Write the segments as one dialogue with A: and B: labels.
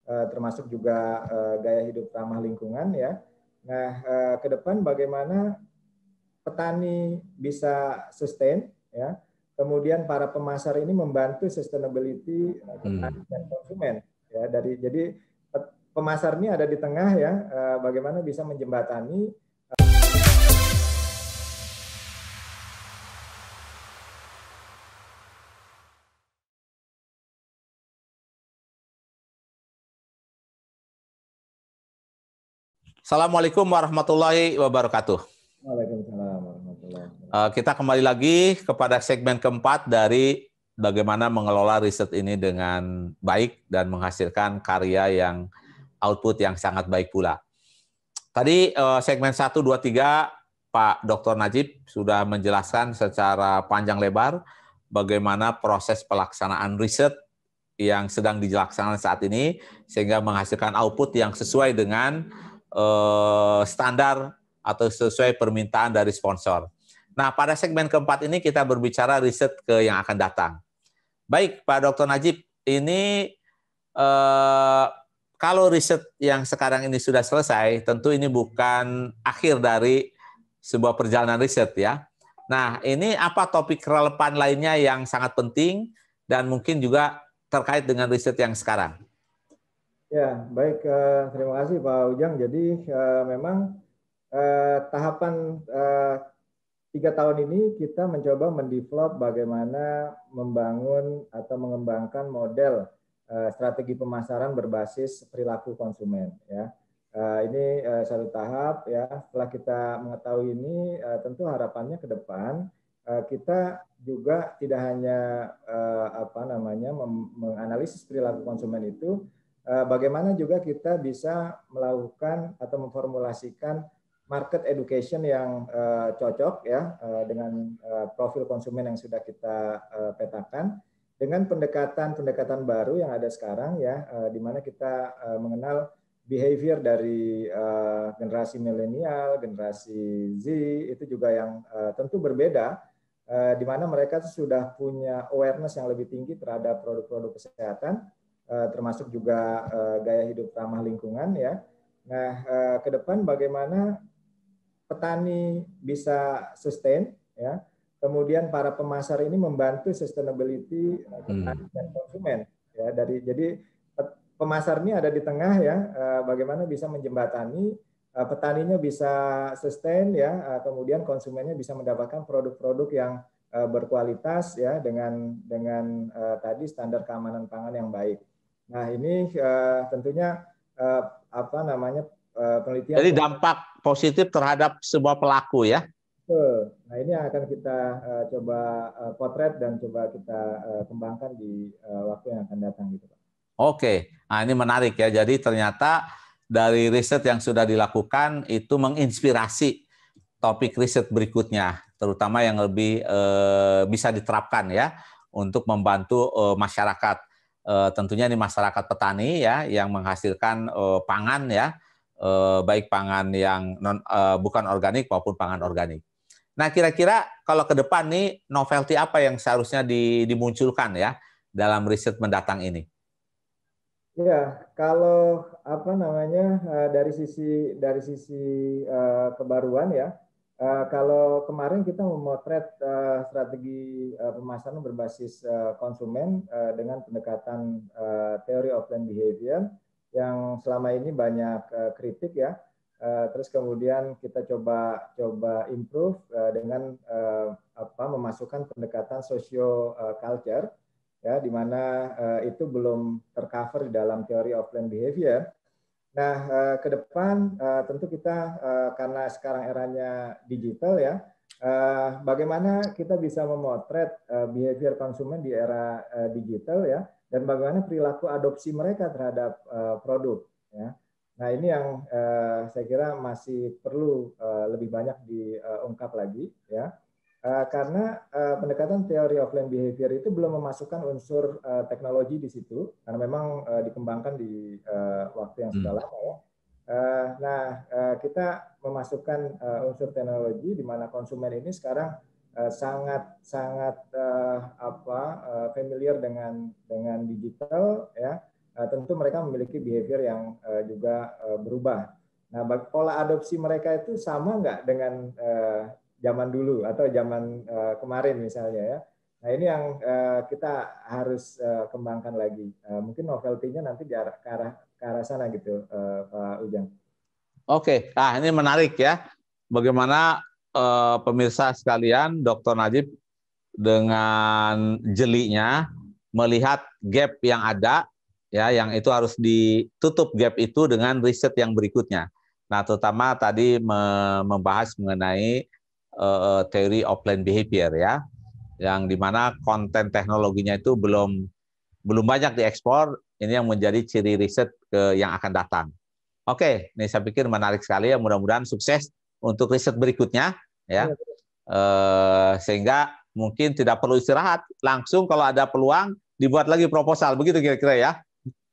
A: termasuk juga gaya hidup ramah lingkungan ya. Nah, ke depan bagaimana petani bisa sustain ya. Kemudian para pemasar ini membantu sustainability petani dan konsumen ya. Jadi pemasar ini ada di tengah ya, bagaimana bisa menjembatani.
B: Assalamualaikum warahmatullahi wabarakatuh.
A: Waalaikumsalam warahmatullahi
B: wabarakatuh. Kita kembali lagi kepada segmen keempat dari bagaimana mengelola riset ini dengan baik dan menghasilkan karya yang output yang sangat baik pula. Tadi segmen 1, 2, 3 Pak Dr. Najib sudah menjelaskan secara panjang lebar bagaimana proses pelaksanaan riset yang sedang dilaksanakan saat ini sehingga menghasilkan output yang sesuai dengan standar atau sesuai permintaan dari sponsor. Nah, pada segmen keempat ini kita berbicara riset yang akan datang. Baik, Pak Dr. Najib, ini kalau riset yang sekarang ini sudah selesai, tentu ini bukan akhir dari sebuah perjalanan riset ya. Nah, ini apa topik relevan lainnya yang sangat penting dan mungkin juga terkait dengan riset yang sekarang?
A: Ya, baik. Terima kasih Pak Ujang. Jadi memang tahapan 3 tahun ini kita mencoba mendevelop bagaimana membangun atau mengembangkan model strategi pemasaran berbasis perilaku konsumen. Ya, ini satu tahap. Ya, setelah kita mengetahui ini, tentu harapannya ke depan kita juga tidak hanya menganalisis perilaku konsumen itu. Bagaimana juga kita bisa melakukan atau memformulasikan market education yang cocok ya dengan profil konsumen yang sudah kita petakan dengan pendekatan baru yang ada sekarang ya, di mana kita mengenal behavior dari generasi milenial, generasi Z itu juga yang tentu berbeda, di mana mereka sudah punya awareness yang lebih tinggi terhadap produk-produk kesehatan, termasuk juga gaya hidup ramah lingkungan ya. Nah, ke depan bagaimana petani bisa sustain ya, kemudian para pemasar ini membantu sustainability petani dan konsumen ya. Jadi pemasar ini ada di tengah ya, bagaimana bisa menjembatani petaninya bisa sustain ya, kemudian konsumennya bisa mendapatkan produk-produk yang berkualitas ya dengan tadi standar keamanan pangan yang baik. Nah, ini tentunya penelitian.
B: Jadi dampak positif terhadap sebuah pelaku ya.
A: Nah, ini yang akan kita coba potret dan coba kita kembangkan di waktu yang akan datang gitu Pak.
B: Oke, nah ini menarik ya. Jadi ternyata dari riset yang sudah dilakukan itu menginspirasi topik riset berikutnya, terutama yang lebih bisa diterapkan ya untuk membantu masyarakat. Tentunya ini masyarakat petani ya yang menghasilkan pangan ya, baik pangan yang bukan organik maupun pangan organik. Nah, kira-kira kalau ke depan nih novelty apa yang seharusnya dimunculkan ya dalam riset mendatang ini?
A: Ya, kalau dari sisi kebaruan ya, kalau kemarin kita memotret strategi pemasaran berbasis konsumen dengan pendekatan teori of land behavior yang selama ini banyak kritik ya. Terus kemudian kita coba improve dengan memasukkan pendekatan socio culture ya, di mana itu belum tercover di dalam teori of land behavior. Nah, ke depan tentu kita karena sekarang eranya digital ya, bagaimana kita bisa memotret behavior konsumen di era digital ya, dan bagaimana perilaku adopsi mereka terhadap produk ya. Nah, ini yang saya kira masih perlu lebih banyak diungkap lagi ya. Karena pendekatan teori of land behavior itu belum memasukkan unsur teknologi di situ, karena memang dikembangkan di waktu yang sudah lama ya. Kita memasukkan unsur teknologi di mana konsumen ini sekarang sangat familiar dengan digital ya, tentu mereka memiliki behavior yang juga berubah. Nah, pola adopsi mereka itu sama nggak dengan zaman dulu atau zaman kemarin misalnya ya. Nah, ini yang kita harus kembangkan lagi. Mungkin novelty-nya nanti ke arah sana gitu, Pak Ujang.
B: Oke, nah ini menarik ya. Bagaimana pemirsa sekalian, Dr. Najib dengan jelinya melihat gap yang ada, ya, yang itu harus ditutup gap itu dengan riset yang berikutnya. Nah, terutama tadi membahas mengenai teori offline behavior ya, yang dimana konten teknologinya itu belum banyak diekspor. Ini yang menjadi ciri riset yang akan datang. Oke, ini saya pikir menarik sekali ya. Mudah-mudahan sukses untuk riset berikutnya ya. Sehingga mungkin tidak perlu istirahat, langsung kalau ada peluang dibuat lagi proposal, begitu kira-kira ya.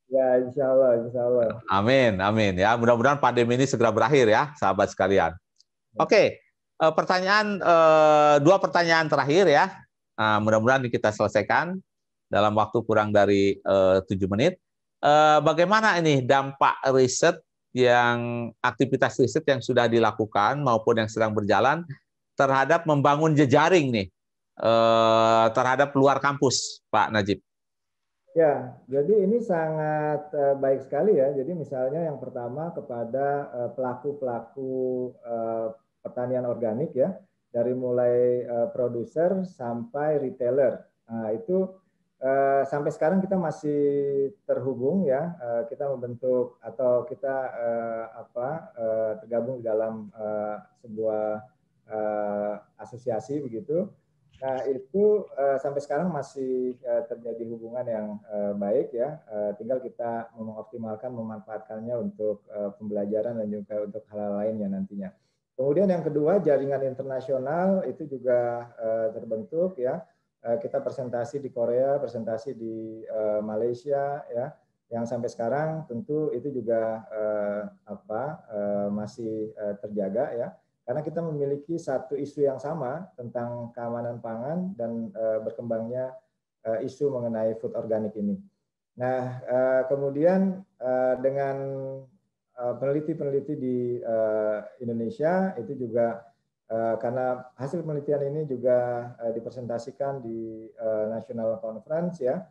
A: Ya, insya Allah, insya Allah.
B: Amin, amin ya. Mudah-mudahan pandemi ini segera berakhir ya, sahabat sekalian. Oke, dua pertanyaan terakhir ya. Mudah-mudahan kita selesaikan dalam waktu kurang dari 7 menit. Bagaimana ini dampak riset aktivitas riset yang sudah dilakukan maupun yang sedang berjalan terhadap membangun jejaring nih terhadap luar kampus, Pak Najib?
A: Ya, jadi ini sangat baik sekali ya. Jadi misalnya yang pertama kepada pelaku-pelaku pertanian organik ya, dari mulai produser sampai retailer. Nah, itu sampai sekarang kita masih terhubung ya. Kita membentuk atau kita tergabung dalam sebuah asosiasi begitu. Nah, itu sampai sekarang masih terjadi hubungan yang baik ya. Tinggal kita mengoptimalkan, memanfaatkannya untuk pembelajaran dan juga untuk hal-hal lainnya nantinya. Kemudian yang kedua, jaringan internasional itu juga terbentuk ya. Kita presentasi di Korea, presentasi di Malaysia ya. Yang sampai sekarang tentu itu juga masih terjaga ya. Karena kita memiliki satu isu yang sama tentang keamanan pangan dan berkembangnya isu mengenai food organik ini. Nah, kemudian dengan peneliti-peneliti di Indonesia itu juga karena hasil penelitian ini juga dipresentasikan di National Conference ya,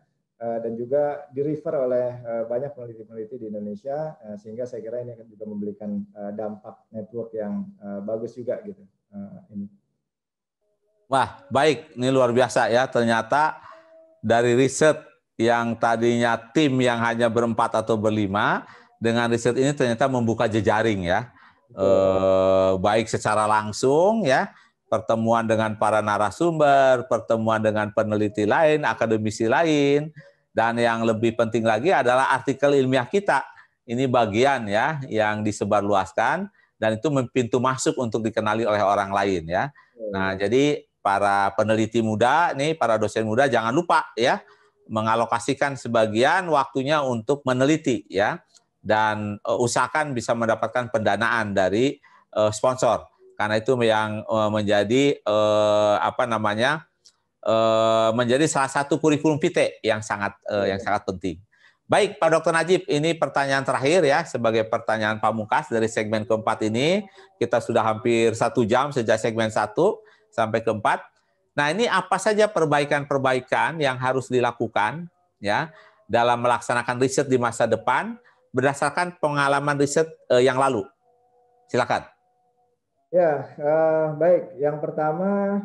A: dan juga di-refer oleh banyak peneliti-peneliti di Indonesia, sehingga saya kira ini akan juga memberikan dampak network yang bagus juga gitu. Ini.
B: Wah, baik, ini luar biasa ya. Ternyata dari riset yang tadinya tim yang hanya berempat atau berlima, dengan riset ini ternyata membuka jejaring ya. Baik secara langsung ya, pertemuan dengan para narasumber, pertemuan dengan peneliti lain, akademisi lain, dan yang lebih penting lagi adalah artikel ilmiah kita. Ini bagian ya yang disebarluaskan dan itu pintu masuk untuk dikenali oleh orang lain ya. Nah, jadi para peneliti muda nih, para dosen muda jangan lupa ya mengalokasikan sebagian waktunya untuk meneliti ya, dan usahakan bisa mendapatkan pendanaan dari sponsor, karena itu yang menjadi menjadi salah satu kurikulum vitae yang sangat penting. Baik, Pak Dr. Najib, ini pertanyaan terakhir ya, sebagai pertanyaan pamungkas dari segmen keempat ini. Kita sudah hampir 1 jam sejak segmen 1 sampai keempat. Nah, ini apa saja perbaikan-perbaikan yang harus dilakukan ya dalam melaksanakan riset di masa depan berdasarkan pengalaman riset yang lalu? Silakan.
A: Ya, baik. Yang pertama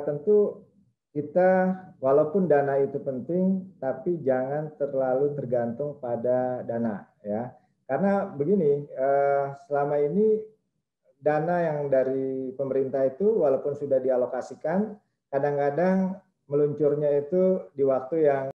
A: tentu kita walaupun dana itu penting, tapi jangan terlalu tergantung pada dana ya. Karena begini, selama ini dana yang dari pemerintah itu walaupun sudah dialokasikan, kadang-kadang meluncurnya itu di waktu yang